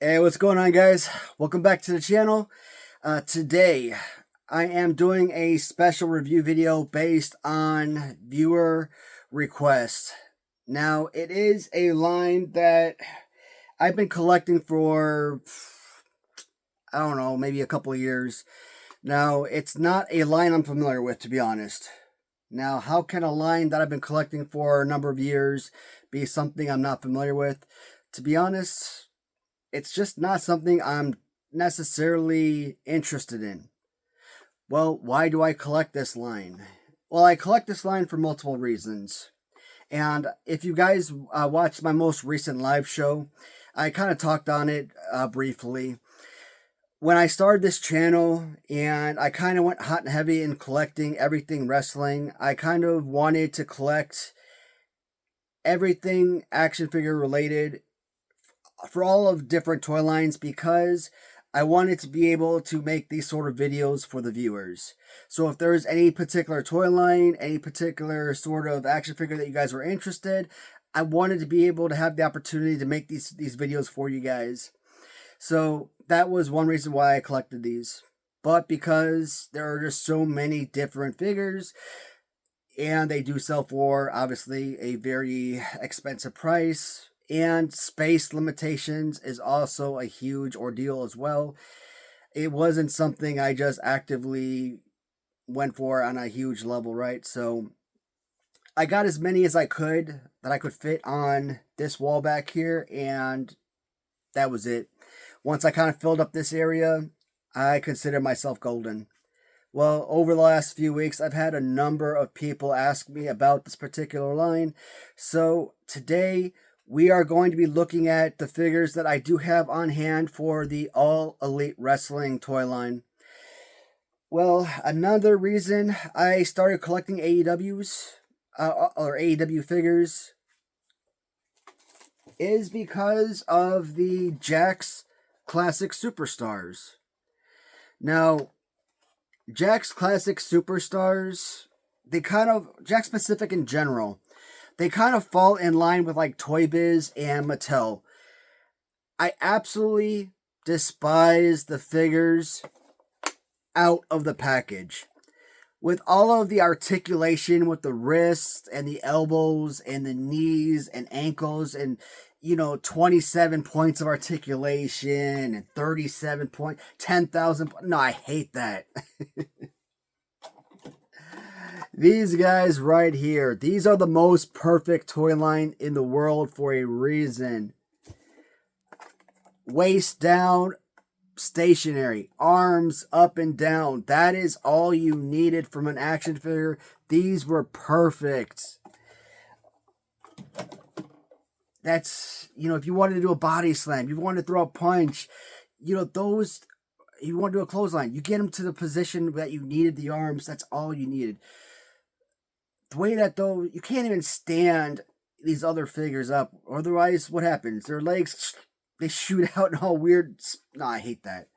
Hey, what's going on, guys? Welcome back to the channel. Today, I am doing a special review video based on viewer request. Now, it is a line that I've been collecting for, I don't know, maybe a couple of years. Now, it's not a line I'm familiar with, to be honest. Now, how can a line that I've been collecting for a number of years be something I'm not familiar with? To be honest, it's just not something I'm necessarily interested in. Well, why do I collect this line? Well, I collect this line for multiple reasons. And if you guys watched my most recent live show, I kind of talked on it briefly. When I started this channel and I kind of went hot and heavy in collecting everything wrestling, I kind of wanted to collect everything action figure related for all of different toy lines because I wanted to be able to make these sort of videos for the viewers. So if there's any particular toy line, any particular sort of action figure that you guys were interested, I wanted to be able to have the opportunity to make these videos for you guys. So that was one reason why I collected these. But because there are just so many different figures, and they do sell for obviously a very expensive price, and space limitations is also a huge ordeal as well. It wasn't something I just actively went for on a huge level, right? So I got as many as I could that I could fit on this wall back here, and that was it. Once I kind of filled up this area, I consider myself golden. Well, over the last few weeks, I've had a number of people ask me about this particular line. So today, we are going to be looking at the figures that I do have on hand for the All Elite Wrestling toy line. Well, another reason I started collecting AEWs, or AEW figures, is because of the Jakks Classic Superstars. Now, Jakks Classic Superstars, Jakks Pacific in general, they kind of fall in line with like Toy Biz and Mattel. I absolutely despise the figures out of the package. With all of the articulation with the wrists and the elbows and the knees and ankles and 27 points of articulation and 37 point 10,000. No, I hate that. These guys right here, these are the most perfect toy line in the world for a reason. Waist down, stationary, arms up and down. That is all you needed from an action figure. These were perfect. That's, if you wanted to do a body slam, you wanted to throw a punch, those, you want to do a clothesline, you get them to the position that you needed the arms. That's all you needed. The way that, though, you can't even stand these other figures up. Otherwise, what happens? Their legs, they shoot out and all weird. No, I hate that.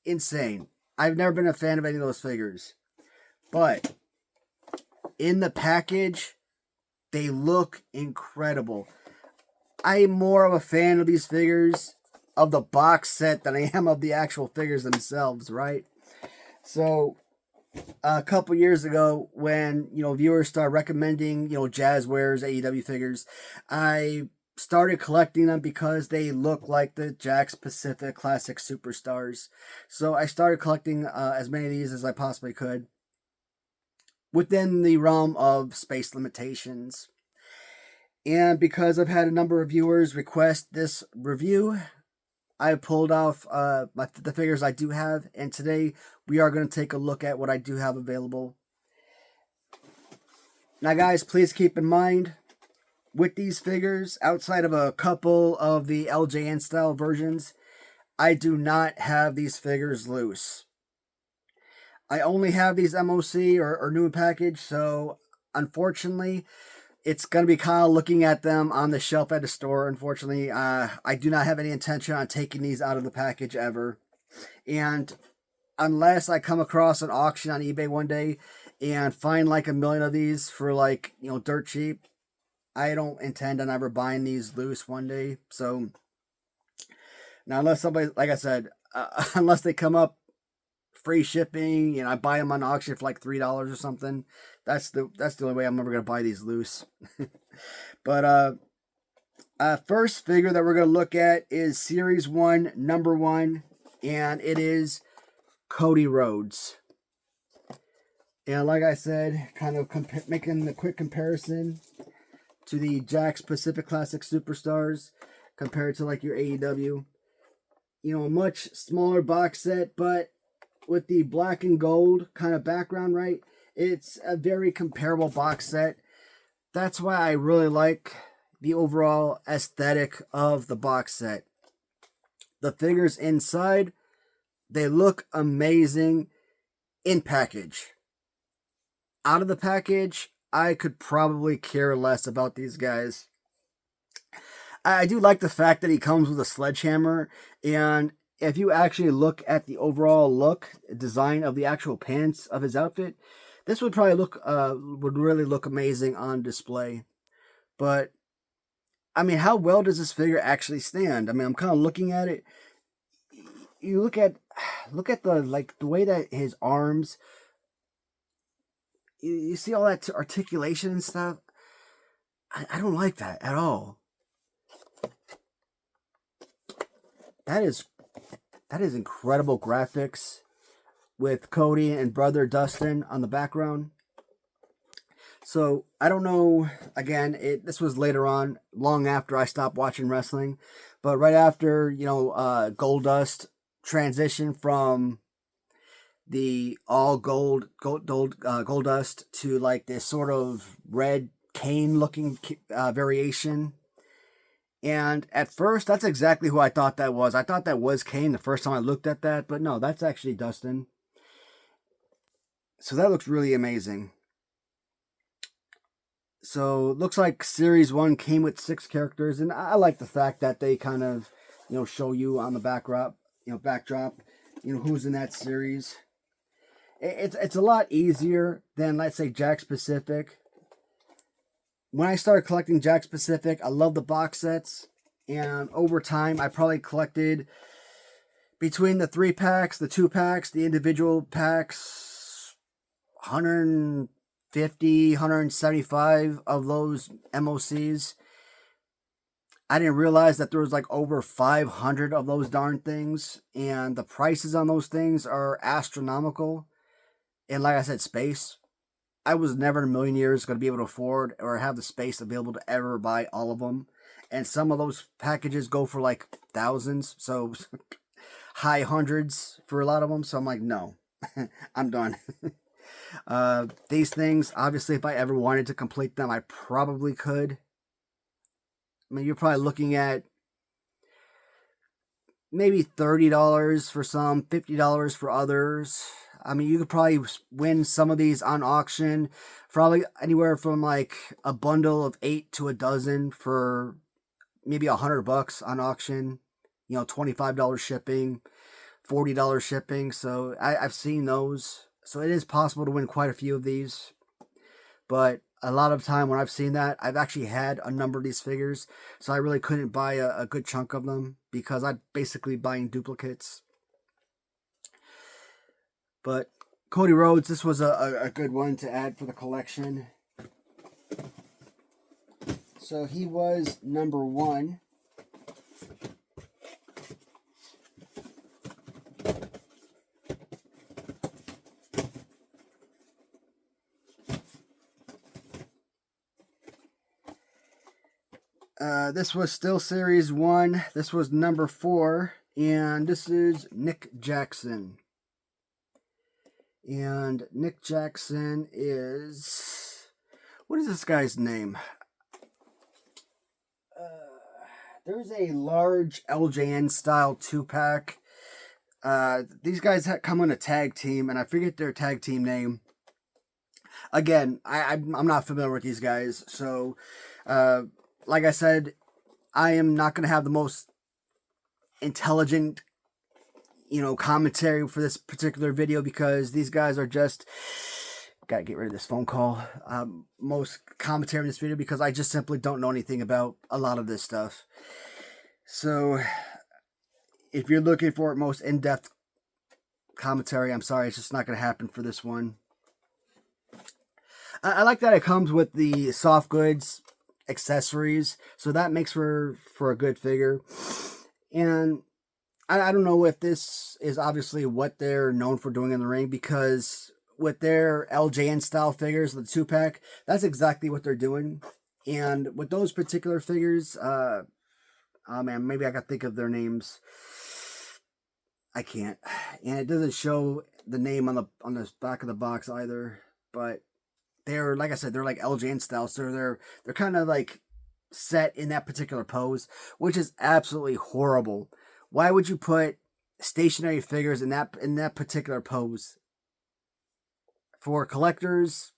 Insane. I've never been a fan of any of those figures. But in the package, they look incredible. I'm more of a fan of these figures, of the box set, than I am of the actual figures themselves, right? So a couple years ago, when viewers started recommending Jazzwares AEW figures, I started collecting them because they look like the Jakks Pacific Classic Superstars. So I started collecting as many of these as I possibly could within the realm of space limitations. And because I've had a number of viewers request this review, I pulled off the figures I do have, and today we are going to take a look at what I do have available. Now, guys, please keep in mind, with these figures, outside of a couple of the LJN style versions, I do not have these figures loose. I only have these MOC or new package, so unfortunately, it's going to be kind of looking at them on the shelf at the store. Unfortunately, I do not have any intention on taking these out of the package ever. And unless I come across an auction on eBay one day and find like 1 million of these for like, dirt cheap, I don't intend on ever buying these loose one day. So Now, unless somebody, like I said, unless they come up free shipping and I buy them on auction for like $3 or something, that's the only way I'm ever gonna buy these loose. But first figure that we're gonna look at is Series 1, number 1, and it is Cody Rhodes. And like I said, kind of making the quick comparison to the Jakks Pacific Classic Superstars compared to like your AEW. You know, a much smaller box set, but with the black and gold kind of background, right? It's a very comparable box set. That's why I really like the overall aesthetic of the box set. The figures inside, they look amazing in package. Out of the package, I could probably care less about these guys. I do like the fact that he comes with a sledgehammer, and if you actually look at the overall look design of the actual pants of his outfit, this would probably would really look amazing on display. But I mean, how well does this figure actually stand? I mean, I'm kind of looking at it. You look at the way that his arms. You see all that articulation and stuff. I don't like that at all. That is incredible graphics with Cody and brother Dustin on the background. So I don't know. Again, this was later on, long after I stopped watching wrestling, but right after Goldust transitioned from the all Goldust to like this sort of red cane looking variation. And at first, that's exactly who I thought that was. I thought that was Kane the first time I looked at that, but no, that's actually Dustin. So that looks really amazing. So it looks like Series 1 came with 6 characters, and I like the fact that they kind of, show you on the backdrop, who's in that series. It's a lot easier than, let's say, Jakks Pacific. When I started collecting Jakks Pacific, I love the box sets, and over time, I probably collected between the 3-packs, the 2-packs, the individual packs, 150, 175 of those MOCs. I didn't realize that there was like over 500 of those darn things, and the prices on those things are astronomical. And like I said, space. I was never in a million years going to be able to afford or have the space to be able to ever buy all of them. And some of those packages go for like thousands, so high hundreds for a lot of them. So I'm like, no, I'm done. These things, obviously, if I ever wanted to complete them, I probably could. I mean, you're probably looking at maybe $30 for some, $50 for others. I mean, you could probably win some of these on auction, probably anywhere from like a bundle of 8 to a dozen for maybe $100 on auction. $25 shipping, $40 shipping. So I've seen those. So it is possible to win quite a few of these. But a lot of time when I've seen that, I've actually had a number of these figures. So I really couldn't buy a good chunk of them because I'm basically buying duplicates. But Cody Rhodes, this was a good one to add for the collection. So he was number 1. This was still Series 1. This was number 4. And this is Nick Jackson. And Nick Jackson is... What is this guy's name? There's a large LJN style 2-pack. These guys come in a tag team, and I forget their tag team name. Again, I'm not familiar with these guys, so like I said, I am not going to have the most intelligent, commentary for this particular video because these guys are just... Gotta get rid of this phone call. Most commentary in this video because I just simply don't know anything about a lot of this stuff. So, if you're looking for most in-depth commentary, I'm sorry, it's just not going to happen for this one. I like that it comes with the soft goods accessories, so that makes for a good figure. And I don't know if this is obviously what they're known for doing in the ring, because with their LJN style figures, the 2-pack, that's exactly what they're doing. And with those particular figures, oh man, maybe I gotta think of their names. I can't, and it doesn't show the name on the back of the box either. But they're, like I said, they're like LJN style, so they're kind of like set in that particular pose, which is absolutely horrible. Why would you put stationary figures in that particular pose? For collectors,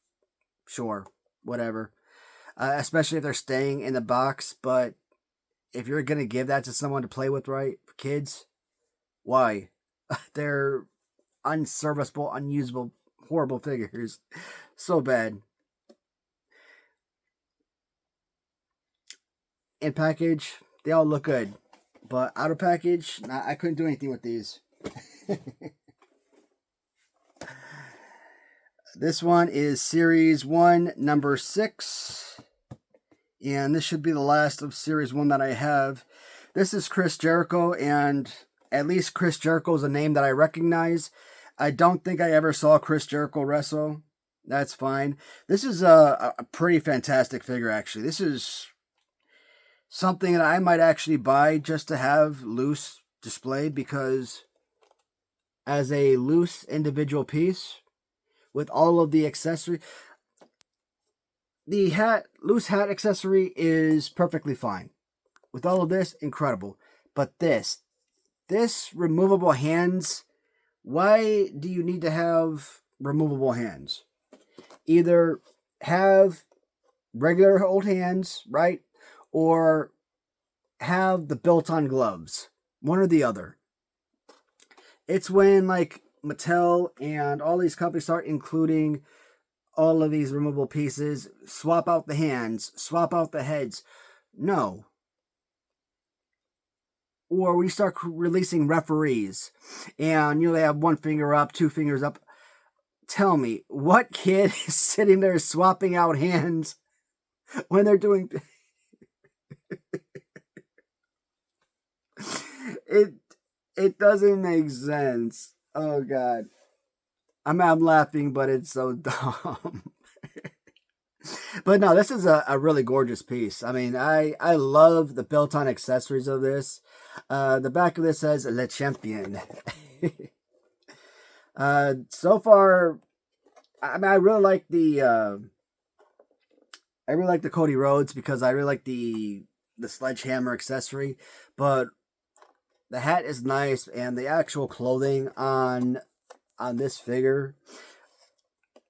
sure, whatever. Especially if they're staying in the box, but if you're gonna give that to someone to play with, right, for kids, why? They're unserviceable, unusable, horrible figures. So bad. In package, they all look good. But out of package, I couldn't do anything with these. This one is Series 1, number 6. And this should be the last of Series 1 that I have. This is Chris Jericho, and at least Chris Jericho is a name that I recognize. I don't think I ever saw Chris Jericho wrestle. That's fine. This is a pretty fantastic figure, actually. This is something that I might actually buy just to have loose displayed, because as a loose individual piece with all of the accessory, the loose hat accessory is perfectly fine. With all of this, incredible. But this removable hands, why do you need to have removable hands? Either have regular old hands, right? Or have the built-on gloves. One or the other. It's when, like, Mattel and all these companies start including all of these removable pieces, swap out the hands, swap out the heads. No. Or we start releasing referees, and they have one finger up, two fingers up. Tell me, what kid is sitting there swapping out hands when they're doing... It doesn't make sense. Oh God, I'm laughing, but it's so dumb. But no, this is a really gorgeous piece. I mean, I love the built-on accessories of this. The back of this says Le Champion. So far, I mean, I really like the Cody Rhodes, because I really like the sledgehammer accessory, but the hat is nice, and the actual clothing on this figure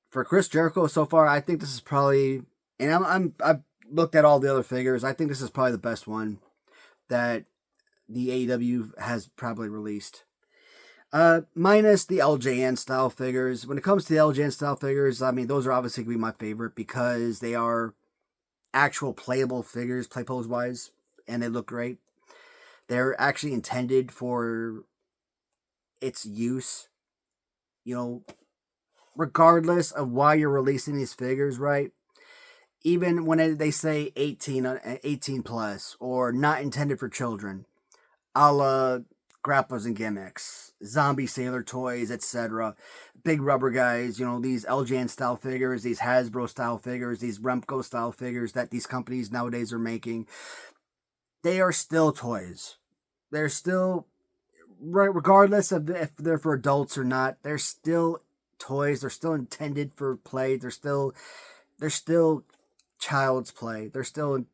for Chris Jericho so far, I think this is probably, and I've looked at all the other figures, I think this is probably the best one that the AEW has probably released. Minus the LJN style figures. When it comes to the LJN style figures, I mean, those are obviously going to be my favorite, because they are actual playable figures, play pose wise, and they look great. They're actually intended for its use, regardless of why you're releasing these figures, right? Even when they say 18 plus, or not intended for children, a la Grapplers and Gimmicks, Zombie Sailor toys, etc. Big rubber guys, these LJN style figures, these Hasbro style figures, these Remco style figures that these companies nowadays are making, they are still toys. They're still, regardless of if they're for adults or not, they're still toys. They're still intended for play. They're still child's play. They're still,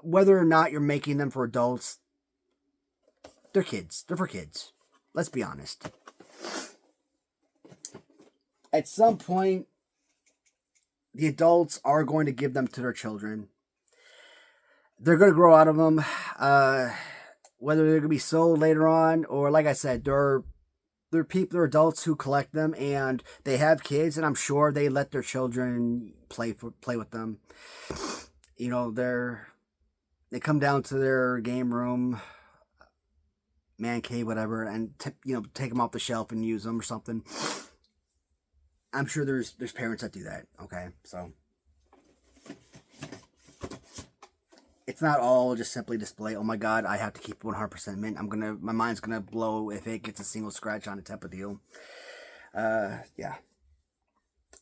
whether or not you're making them for adults, they're kids. They're for kids. Let's be honest. At some point, the adults are going to give them to their children. They're going to grow out of them. Whether they're going to be sold later on, or, like I said, they're people, adults who collect them, and they have kids, and I'm sure they let their children play with them. They come down to their game room, man cave, whatever, and take them off the shelf and use them or something. I'm sure there's parents that do that. Okay, so it's not all just simply display. Oh my God, I have to keep 100% mint. My mind's gonna blow if it gets a single scratch on it type of deal. Yeah.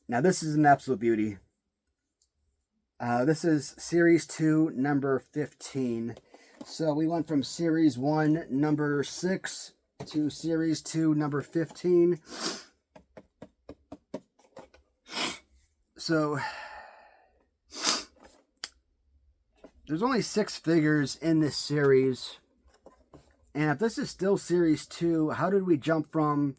Now this is an absolute beauty. This is Series 2, number 15. So we went from Series 1, number 6 to Series 2, number 15. So there's only 6 figures in this series. And if this is still Series 2, how did we jump from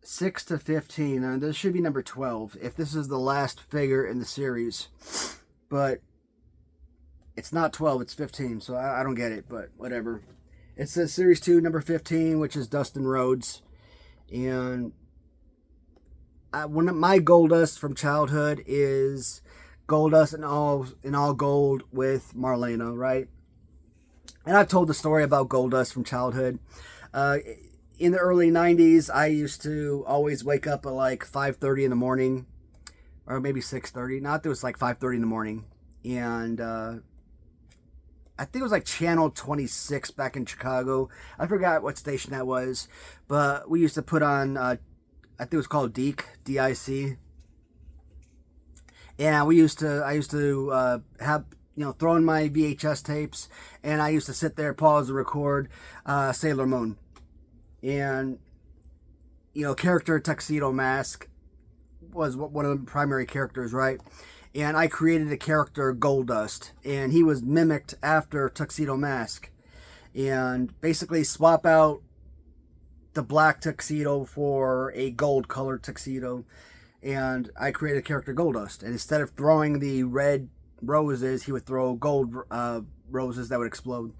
6 to 15? And this should be number 12 if this is the last figure in the series. But it's not 12, it's 15, so I don't get it, but whatever. It says Series 2, number 15, which is Dustin Rhodes. And one of my Goldust from childhood is Goldust in all gold with Marlena, right? And I've told the story about Goldust from childhood. In the early 90s, I used to always wake up at like 5:30 in the morning, or maybe 6:30. Not that it was like 5:30 in the morning. And I think it was like Channel 26 back in Chicago. I forgot what station that was. But we used to put on, I think it was called DIC, D-I-C. And I used to have, throw in my VHS tapes. And I used to sit there, pause and record Sailor Moon. And, character Tuxedo Mask was one of the primary characters, right? And I created a character, Goldust, and he was mimicked after Tuxedo Mask. And basically swap out the black tuxedo for a gold-colored tuxedo. And I created a character, Goldust. And instead of throwing the red roses, he would throw gold roses that would explode.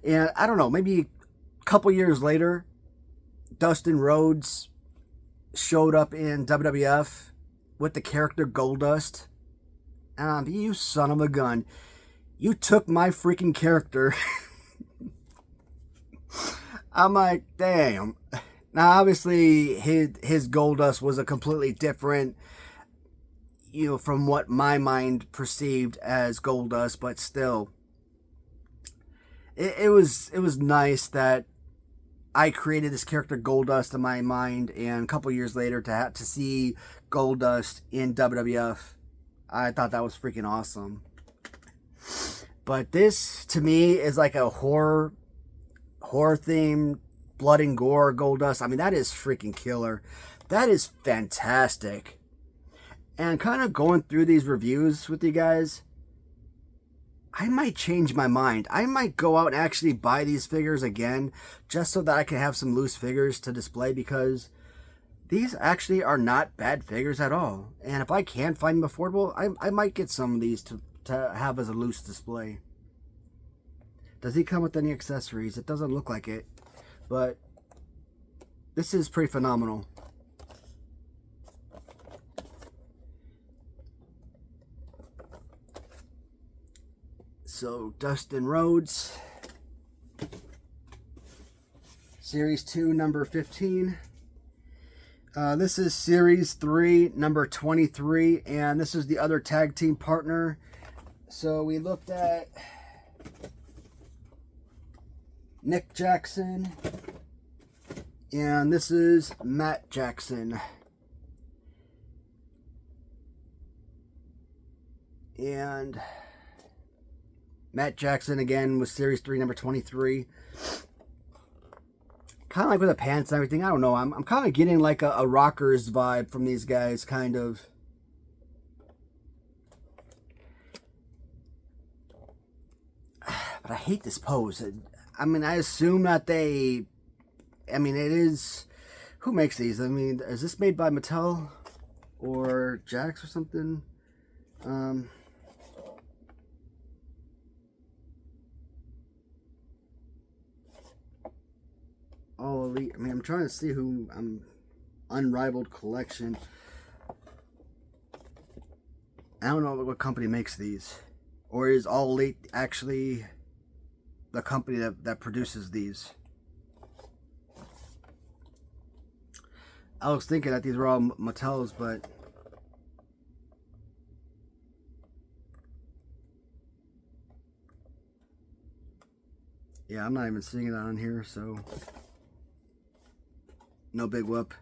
And I don't know, maybe a couple years later, Dustin Rhodes showed up in WWF with the character Goldust. You son of a gun. You took my freaking character. I'm like, damn. Now, obviously, his Goldust was a completely different, from what my mind perceived as Goldust, but still. It was nice that I created this character Goldust in my mind, and a couple years later to see Goldust in WWF, I thought that was freaking awesome. But this, to me, is like a horror theme, blood and gore Goldust. I mean, that is freaking killer. That is fantastic. And kind of going through these reviews with you guys, I might change my mind. I might go out and actually buy these figures again, just so that I can have some loose figures to display, because these actually are not bad figures at all. And if I can find them affordable, I might get some of these to have as a loose display. Does he come with any accessories? It doesn't look like it, but this is pretty phenomenal. So, Dustin Rhodes, Series 2, number 15. This is Series 3, number 23, and this is the other tag team partner. So, we looked at Nick Jackson, and this is Matt Jackson. And Matt Jackson, again, was Series 3, number 23. Kind of like with the pants and everything. I don't know. I'm kind of getting like a Rockers vibe from these guys, kind of. But I hate this pose. I mean, I assume that they... I mean, it is... Who makes these? I mean, is this made by Mattel? Or Jax or something? All Elite. I mean, I'm trying to see who... Unrivaled Collection. I don't know what company makes these. Or is All Elite actually... the company that produces these. I was thinking that these were all Mattel's, but yeah, I'm not even seeing it on here, so no big whoop.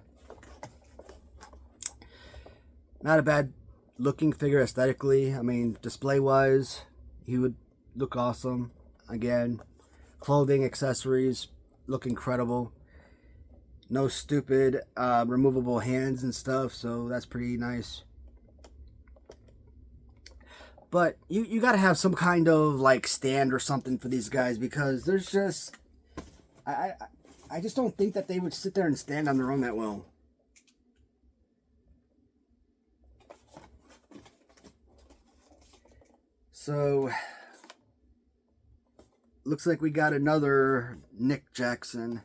Not a bad looking figure aesthetically. I mean, display wise, he would look awesome. Again, clothing, accessories look incredible. No stupid removable hands and stuff, so that's pretty nice. But you got to have some kind of like stand or something for these guys, because there's just I just don't think that they would sit there and stand on their own that well. So looks like we got another Nick Jackson.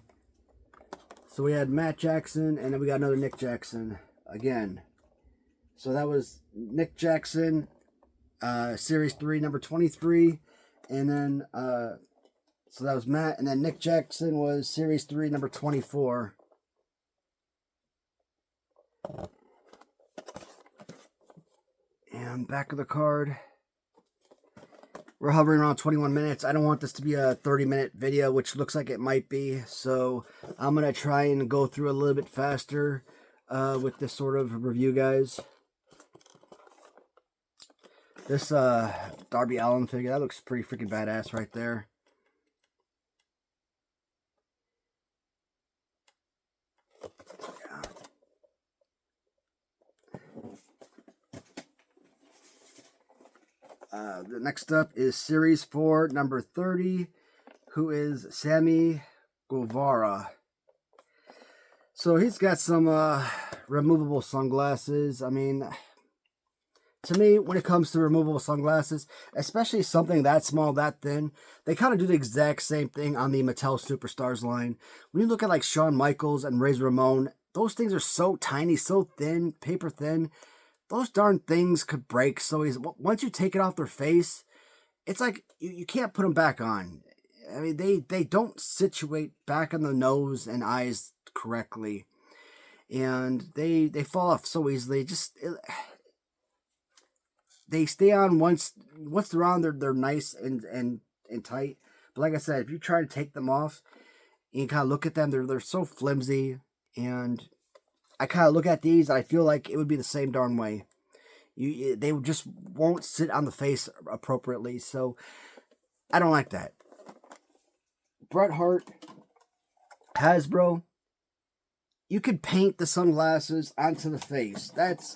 So we had Matt Jackson, and then we got another Nick Jackson again. So that was Nick Jackson, Series 3, number 23. And then, so that was Matt. And then Nick Jackson was Series 3, number 24. And back of the card. We're hovering around 21 minutes. I don't want this to be a 30-minute video, which looks like it might be. So I'm going to try and go through a little bit faster with this sort of review, guys. This Darby Allin figure, that looks pretty freaking badass right there. The next up is Series 4, number 30, who is Sammy Guevara. So he's got some removable sunglasses. I mean, to me, when it comes to removable sunglasses, especially something that small, that thin, they kind of do the exact same thing on the Mattel Superstars line. When you look at like Shawn Michaels and Razor Ramon, those things are so tiny, so thin, paper thin. Those darn things could break so easy. Once you take it off their face, it's like you can't put them back on. I mean, they don't situate back on the nose and eyes correctly. And they fall off so easily. They stay on once they're on, they're nice and tight. But like I said, if you try to take them off, and you kind of look at them, they're so flimsy. And I kind of look at these, I feel like it would be the same darn way. They just won't sit on the face appropriately, so I don't like that. Bret Hart, Hasbro, you could paint the sunglasses onto the face.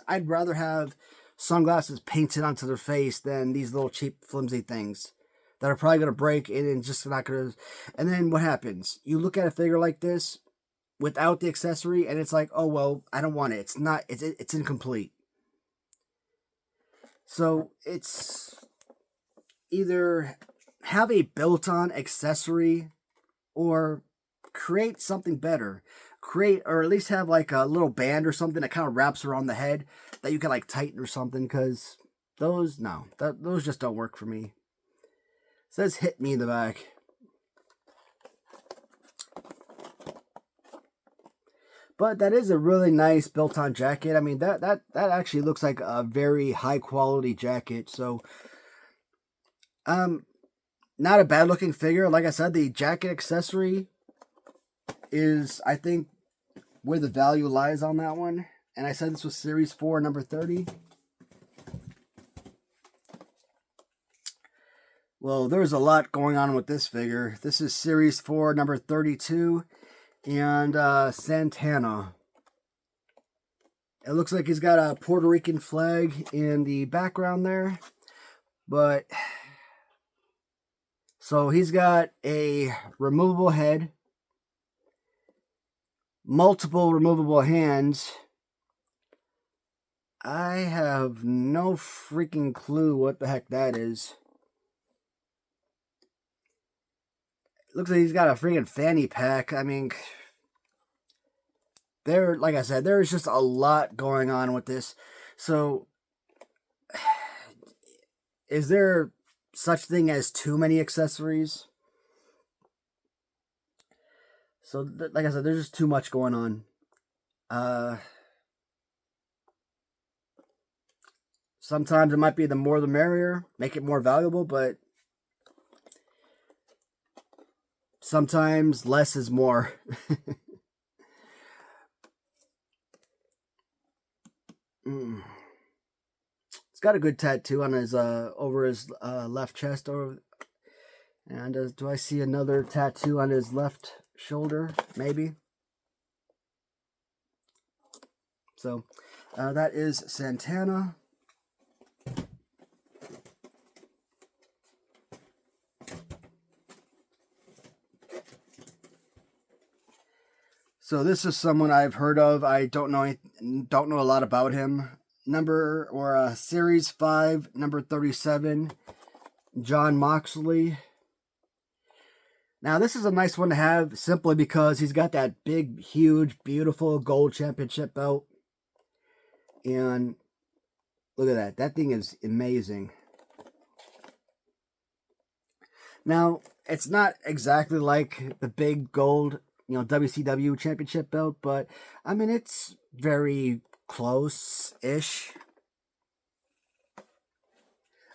I'd rather have sunglasses painted onto their face than these little cheap flimsy things that are probably going to break and just not going to. And then what happens? You look at a figure like this without the accessory, and it's like, oh well, I don't want it. It's incomplete. So it's either have a built-on accessory or create something better. Or at least have like a little band or something that kind of wraps around the head that you can like tighten or something, because those just don't work for me. It says hit me in the back. But that is a really nice built-on jacket. I mean, that actually looks like a very high-quality jacket. So, not a bad-looking figure. Like I said, the jacket accessory is, I think, where the value lies on that one. And I said this was Series 4, number 30. Well, there's a lot going on with this figure. This is Series 4, number 32. And Santana. It looks like he's got a Puerto Rican flag in the background there. But, so he's got a removable head, multiple removable hands. I have no freaking clue what the heck that is. Looks like he's got a freaking fanny pack. I mean, like I said, there's just a lot going on with this. So, is there such thing as too many accessories? So, like I said, there's just too much going on. Sometimes it might be the more the merrier, make it more valuable, but sometimes less is more. Mm. It's got a good tattoo on his over his left chest, and do I see another tattoo on his left shoulder? Maybe. So that is Santana. So this is someone I've heard of. I don't know a lot about him. Series 5, number 37, Jon Moxley. Now this is a nice one to have simply because he's got that big, huge, beautiful gold championship belt. And look at that. That thing is amazing. Now, it's not exactly like the big gold, WCW championship belt, but I mean, it's very close-ish.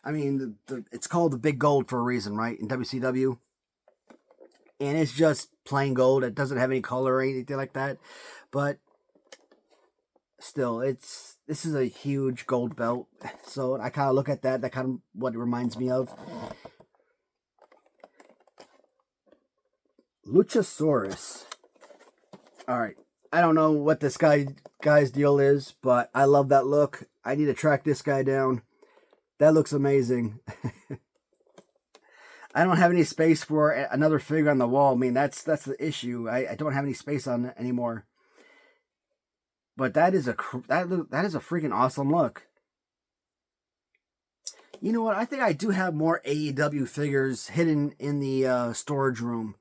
I mean, it's called the big gold for a reason, right? In WCW. And it's just plain gold. It doesn't have any color or anything like that. But still, this is a huge gold belt. So I kind of look at that. That kind of what it reminds me of. Luchasaurus. Alright. I don't know what this guy's deal is, but I love that look. I need to track this guy down. That looks amazing. I don't have any space for another figure on the wall. I mean, that's the issue. I don't have any space on it anymore. But that is a freaking awesome look. You know what? I think I do have more AEW figures hidden in the storage room.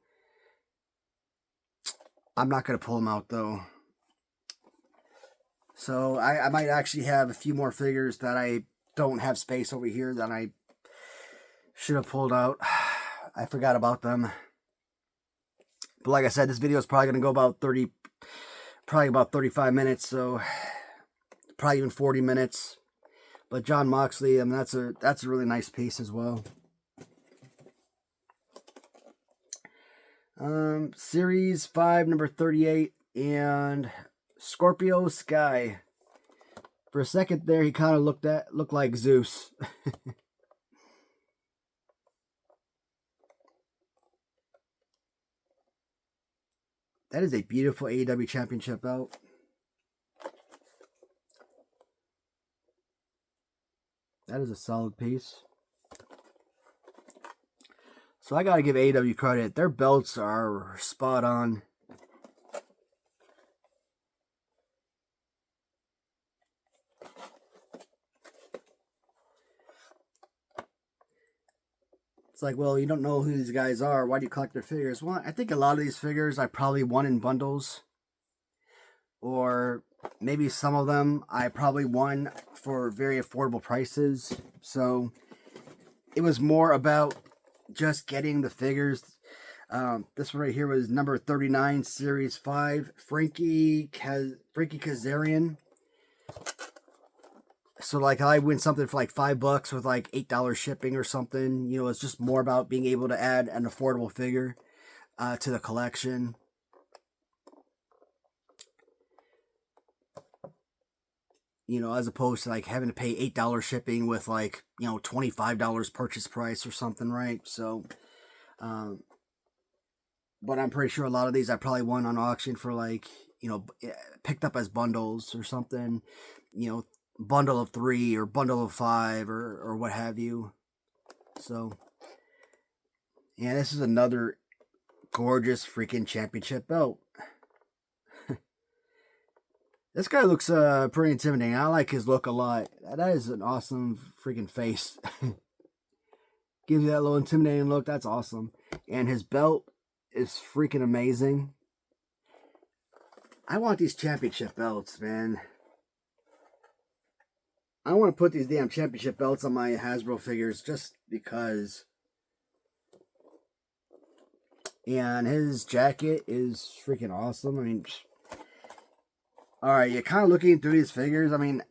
I'm not going to pull them out, though. So I might actually have a few more figures that I don't have space over here that I should have pulled out. I forgot about them. But like I said, this video is probably going to go about 35 minutes. So probably even 40 minutes. But Jon Moxley, I mean, that's a really nice piece as well. Series 5, number 38, and Scorpio Sky. For a second there, he kind of looked like Zeus. That is a beautiful AEW Championship belt. That is a solid piece. So I got to give AEW credit. Their belts are spot on. It's like, well, you don't know who these guys are. Why do you collect their figures? Well, I think a lot of these figures I probably won in bundles. Or maybe some of them I probably won for very affordable prices. So it was more about just getting the figures. This one right here was number 39, Series 5, Frankie Kazarian. So like I win something for like $5 with like $8 shipping or something. It's just more about being able to add an affordable figure to the collection. As opposed to like having to pay $8 shipping with like, $25 purchase price or something, right? So, but I'm pretty sure a lot of these I probably won on auction for like, picked up as bundles or something, bundle of 3 or bundle of 5 or what have you. So, yeah, this is another gorgeous freaking championship belt. This guy looks pretty intimidating. I like his look a lot. That is an awesome freaking face. Gives you that little intimidating look. That's awesome. And his belt is freaking amazing. I want these championship belts, man. I want to put these damn championship belts on my Hasbro figures just because. And his jacket is freaking awesome. I mean, alright, you're kind of looking through these figures. I mean,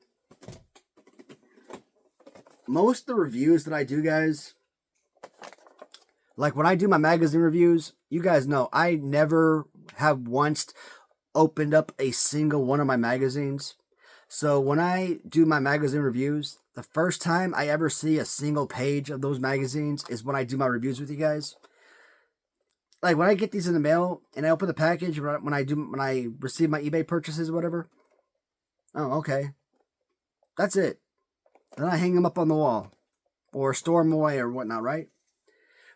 most of the reviews that I do, guys, like when I do my magazine reviews, you guys know I never have once opened up a single one of my magazines. So when I do my magazine reviews, the first time I ever see a single page of those magazines is when I do my reviews with you guys. Like when I get these in the mail and I open the package, when I receive my eBay purchases or whatever. Oh, okay. That's it. Then I hang them up on the wall or store them away or whatnot, right?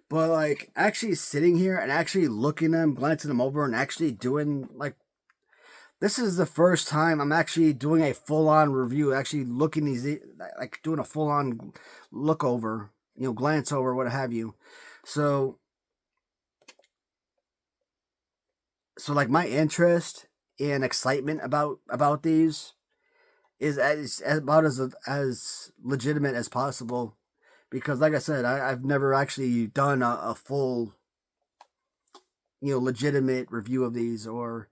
But like actually sitting here and actually looking at them, glancing them over, and actually doing like, this is the first time I'm actually doing a full-on review, actually looking these, like doing a full-on look over, glance over, what have you. So like my interest and excitement about these is about as legitimate as possible, because like I said, I've never actually done a full legitimate review of these, or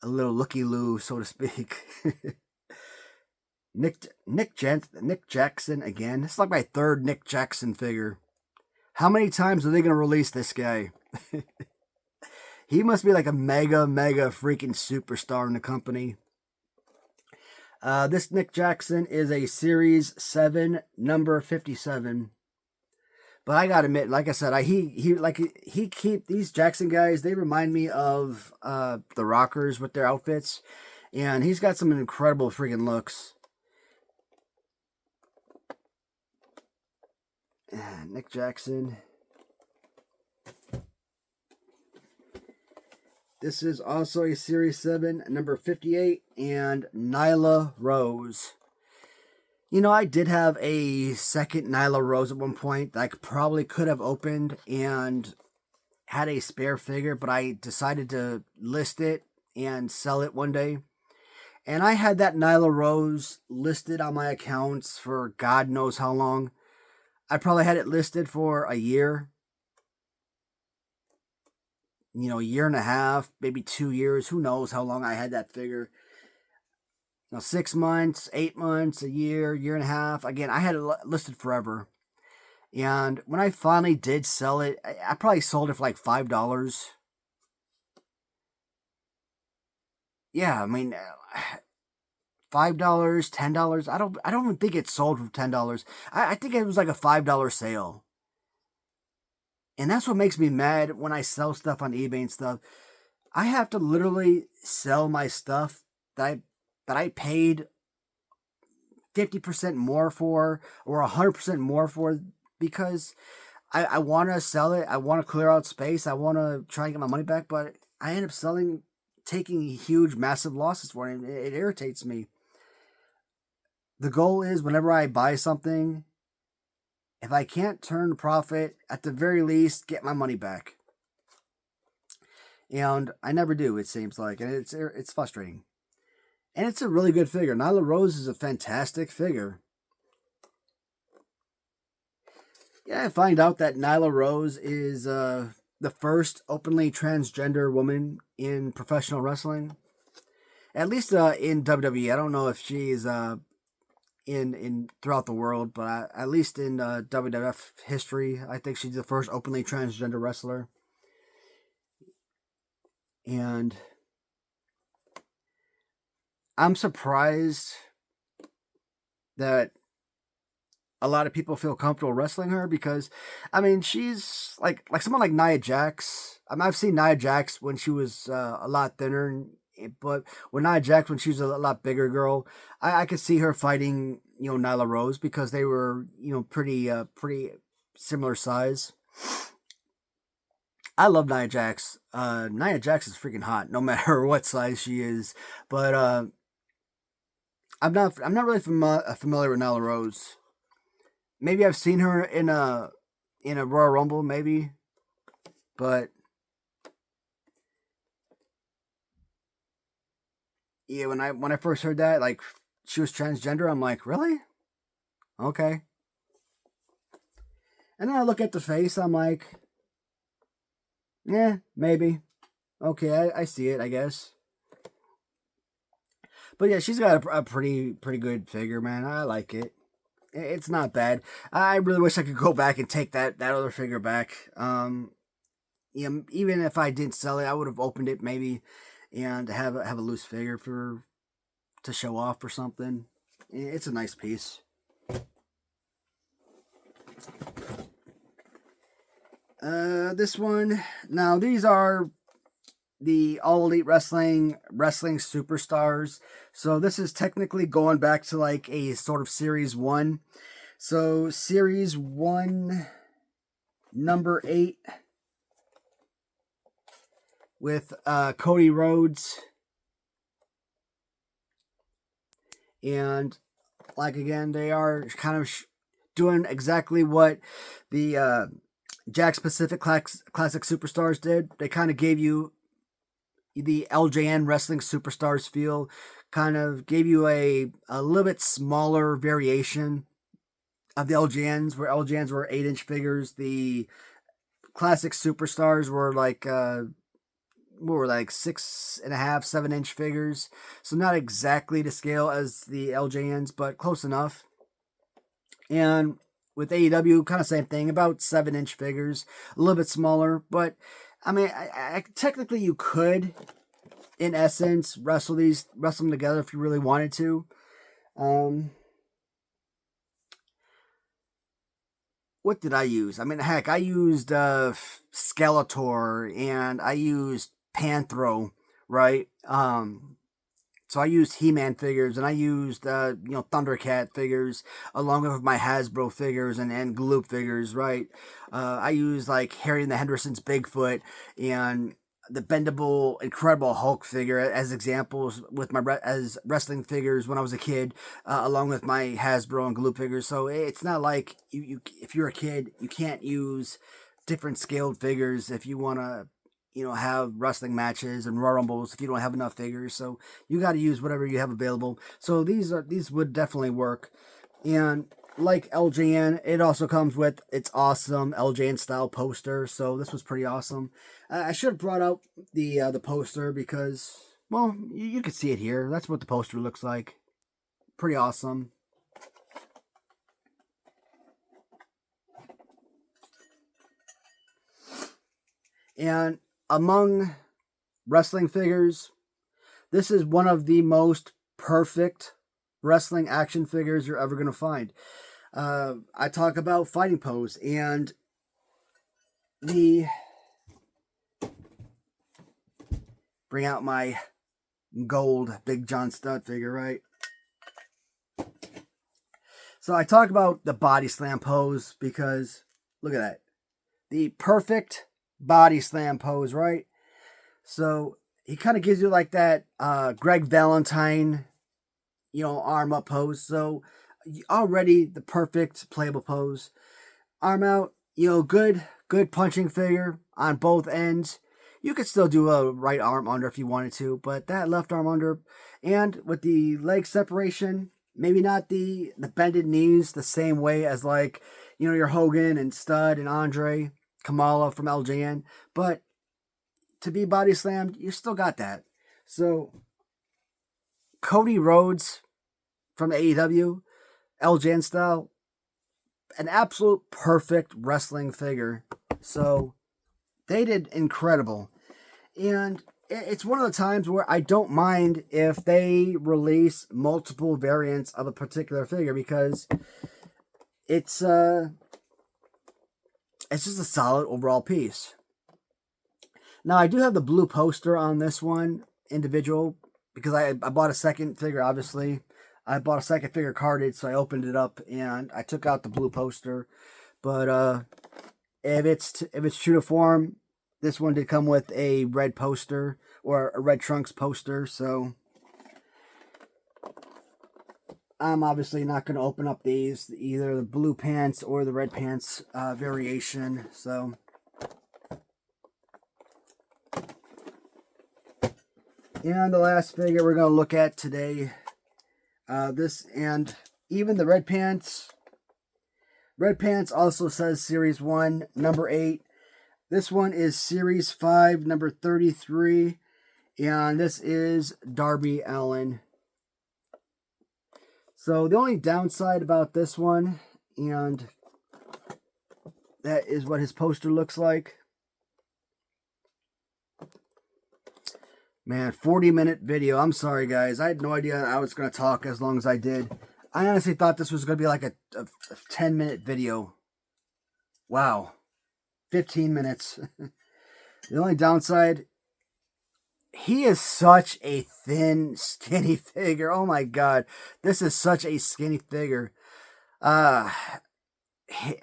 a little looky-loo, so to speak. Nick Jackson again. It's like my third Nick Jackson figure. How many times are they going to release this guy? He must be like a mega freaking superstar in the company. This Nick Jackson is a Series 7, number 57. But I gotta admit, like I said, he keep these Jackson guys. They remind me of the Rockers with their outfits, and he's got some incredible freaking looks. Nick Jackson. This is also a Series 7, number 58, and Nyla Rose. I did have a second Nyla Rose at one point that I probably could have opened and had a spare figure, but I decided to list it and sell it one day. And I had that Nyla Rose listed on my accounts for God knows how long. I probably had it listed for a year. A year and a half, maybe 2 years. Who knows how long I had that figure. 6 months, 8 months, a year and a half. Again, I had it listed forever. And when I finally did sell it, I probably sold it for like $5. Yeah, I mean, $5, $10. I don't even think it sold for $10. I think it was like a $5 sale. And that's what makes me mad when I sell stuff on eBay and stuff. I have to literally sell my stuff that I paid 50% more for, or 100% more for, because I want to sell it. I want to clear out space. I want to try and get my money back, but I end up taking huge, massive losses for it. And it irritates me. The goal is, whenever I buy something, if I can't turn a profit, at the very least, get my money back. And I never do, it seems like, and it's frustrating. And it's a really good figure. Nyla Rose is a fantastic figure. Yeah, I find out that Nyla Rose is the first openly transgender woman in professional wrestling. At least in WWE. I don't know if she's in throughout the world, but at least in WWF history, I think she's the first openly transgender wrestler. And I'm surprised that a lot of people feel comfortable wrestling her, because, I mean, she's like someone like Nia Jax. I've seen Nia Jax when she was a lot thinner, but when Nia Jax, when she was a lot bigger girl, I could see her fighting, Nyla Rose, because they were, pretty similar size. I love Nia Jax. Nia Jax is freaking hot, no matter what size she is. But I'm not really familiar with Nyla Rose. Maybe I've seen her in a Royal Rumble, maybe, but yeah, when I first heard that, like, she was transgender, I'm like, really? Okay. And then I look at the face, I'm like, Yeah, maybe. Okay, I see it, I guess. But yeah, she's got a pretty good figure, man. I like it. It's not bad. I really wish I could go back and take that other figure back. Yeah, even if I didn't sell it, I would have opened it maybe, and have a loose figure for to show off or something. It's a nice piece. This one. Now these are the All Elite Wrestling Superstars. So this is technically going back to like a sort of Series 1. So Series 1 number 8 with Cody Rhodes. And like again, they are kind of doing exactly what the Jack's Pacific Classic Superstars did. They kind of gave you the LJN Wrestling Superstars feel, kind of gave you a little bit smaller variation of the LJNs, where LJNs were 8-inch figures. The Classic Superstars were like, were like 6.5, 7-inch figures. So not exactly to scale as the LJNs, but close enough. And with AEW, kind of same thing, about 7-inch figures, a little bit smaller. But I mean, technically you could, in essence, wrestle them together if you really wanted to. What did I use? I mean, heck, I used Skeletor and I used Panthro, right? So I used He-Man figures and I used Thundercat figures along with my Hasbro figures and Gloop figures, right? I used like Harry and the Hendersons Bigfoot and the bendable Incredible Hulk figure as examples with my as wrestling figures when I was a kid, along with my Hasbro and Gloop figures. So it's not like you if you're a kid you can't use different scaled figures if you want to have wrestling matches and Royal Rumbles if you don't have enough figures. So you got to use whatever you have available. So these would definitely work. And like LJN, it also comes with its awesome LJN style poster. So this was pretty awesome. I should have brought out the poster because, well, you can see it here. That's what the poster looks like. Pretty awesome. And among wrestling figures, this is one of the most perfect wrestling action figures you're ever going to find. I talk about fighting pose and the bring out my gold Big John Studd figure, right? So I talk about the body slam pose because look at that. The perfect body slam pose, right? So he kind of gives you like that Greg Valentine, arm up pose. So already the perfect playable pose. Arm out, good punching figure on both ends. You could still do a right arm under if you wanted to, but that left arm under, and with the leg separation, maybe not the bended knees the same way as like, your Hogan and Stud and Andre, Kamala from LJN, but to be body slammed, you still got that. So Cody Rhodes from AEW, LJN style, an absolute perfect wrestling figure. So they did incredible. And it's one of the times where I don't mind if they release multiple variants of a particular figure because it's just a solid overall piece. Now I do have the blue poster on this one individual because I bought a second figure, obviously. I bought a second figure carded, so I opened it up and I took out the blue poster. But if it's true to form, this one did come with a red poster or a red trunks poster, so I'm obviously not going to open up these, either the blue pants or the red pants variation. So and the last figure we're going to look at today, this and even the red pants. Red pants also says Series 1, number 8. This one is Series 5, number 33, and this is Darby Allin. So the only downside about this one, and that is what his poster looks like. Man, 40-minute video. I'm sorry, guys. I had no idea I was going to talk as long as I did. I honestly thought this was going to be like a 10-minute video. Wow. 15 minutes. The only downside, he is such a thin, skinny figure. Oh my God. This is such a skinny figure.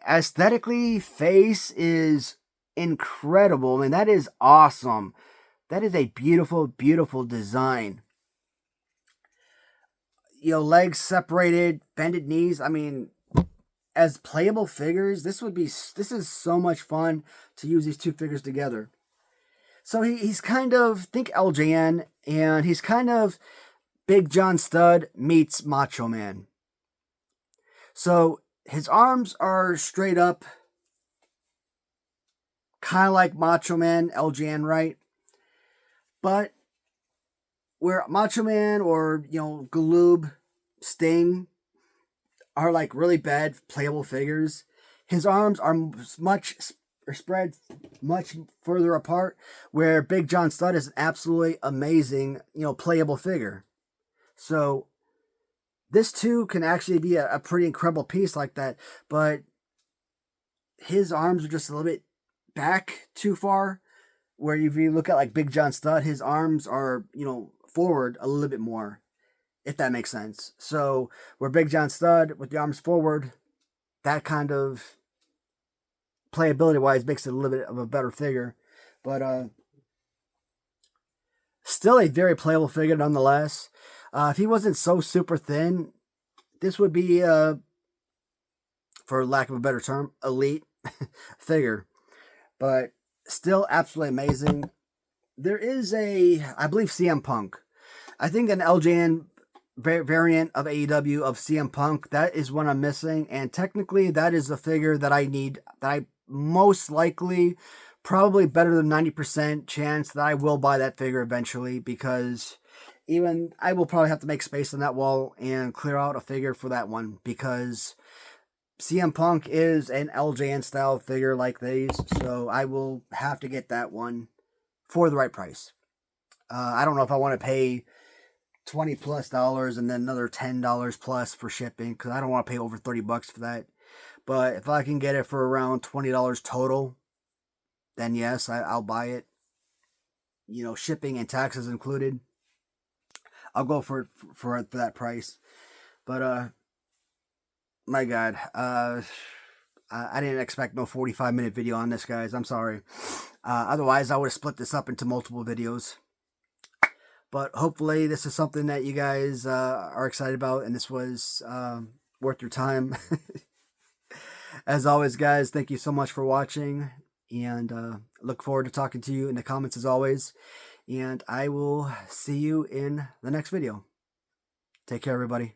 Aesthetically, face is incredible. I mean, that is awesome. That is a beautiful, beautiful design. You know, legs separated, bended knees. I mean, as playable figures, this is so much fun to use these two figures together. So he's kind of, think LJN, and he's kind of Big John Studd meets Macho Man. So his arms are straight up, kind of like Macho Man, LJN, right? But where Macho Man or, you know, Galoob, Sting are like really bad playable figures, his arms are spread much further apart, where Big John Studd is an absolutely amazing, you know, playable figure. So this too can actually be a pretty incredible piece like that, but his arms are just a little bit back too far. Where if you look at like Big John Studd, his arms are, you know, forward a little bit more, if that makes sense. So where Big John Studd with the arms forward, that kind of playability wise makes it a little bit of a better figure. But still a very playable figure nonetheless. If he wasn't so super thin, this would be, for lack of a better term, elite figure. But still absolutely amazing. There is I believe CM Punk. I think an LJN variant of AEW of CM Punk, that is what I'm missing. And technically, that is the figure that I need, that I most likely, probably better than 90% chance that I will buy that figure eventually, because even I will probably have to make space on that wall and clear out a figure for that one, because CM Punk is an LJN style figure like these, so I will have to get that one for the right price. I don't know if I want to pay $20+ and then another $10 plus for shipping, because I don't want to pay over $30 for that. But if I can get it for around $20 total, then yes, I'll buy it. You know, shipping and taxes included. I'll go for that price. But my God, I didn't expect no 45-minute video on this, guys. I'm sorry. Otherwise, I would have split this up into multiple videos. But hopefully, this is something that you guys are excited about, and this was worth your time. As always, guys, thank you so much for watching, and look forward to talking to you in the comments as always. And I will see you in the next video. Take care, everybody.